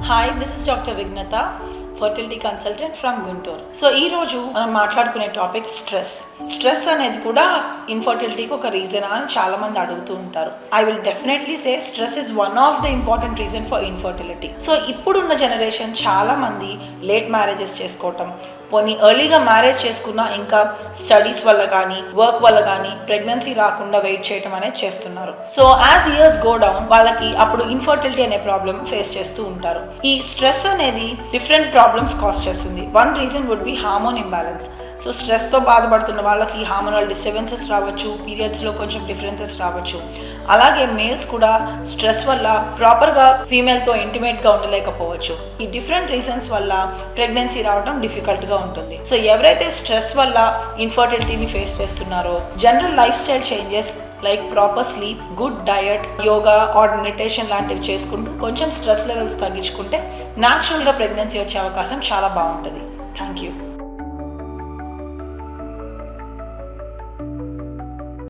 Hi, this is doctor Vighnata, fertility consultant from Guntur. So ఈరోజు మనం మాట్లాడుకునే టాపిక్ స్ట్రెస్ అనేది కూడా ఇన్ఫర్టిలిటీకి ఒక రీజనా అని చాలా మంది అడుగుతూ ఉంటారు. I will definitely say stress is one of the important reason for infertility. So ఇప్పుడున్న జనరేషన్ చాలా మంది లేట్ మ్యారేజెస్ చేసుకోవటం, పోనీ ఎర్లీగా మ్యారేజ్ చేసుకున్నా ఇంకా స్టడీస్ వల్ల కానీ వర్క్ వల్ల కానీ ప్రెగ్నెన్సీ రాకుండా వెయిట్ చేయడం అనేది చేస్తున్నారు. So as years go down వాళ్ళకి అప్పుడు ఇన్ఫర్టిలిటీ అనే ప్రాబ్లం ఫేస్ చేస్తూ ఉంటారు. ఈ స్ట్రెస్ అనేది డిఫరెంట్ ప్రాబ్లమ్స్ కాజ్ చేస్తుంది. One reason would be hormone imbalance. So స్ట్రెస్తో బాధపడుతున్న వాళ్ళకి హార్మోనల్ డిస్టర్బెన్సెస్ రావచ్చు, పీరియడ్స్లో కొంచెం డిఫరెన్సెస్ రావచ్చు. అలాగే మేల్స్ కూడా స్ట్రెస్ వల్ల ప్రాపర్గా ఫీమేల్తో ఇంటిమేట్గా ఉండలేకపోవచ్చు. ఈ డిఫరెంట్ రీజన్స్ వల్ల ప్రెగ్నెన్సీ రావడం డిఫికల్ట్గా ఉంటుంది. సో ఎవరైతే స్ట్రెస్ వల్ల ఇన్ఫర్టిలిటీని ఫేస్ చేస్తున్నారో general lifestyle changes like proper sleep, good diet, yoga or meditation లాంటివి చేసుకుంటూ కొంచెం స్ట్రెస్ లెవెల్స్ తగ్గించుకుంటే న్యాచురల్గా ప్రెగ్నెన్సీ వచ్చే అవకాశం చాలా బాగుంటుంది. Thank you.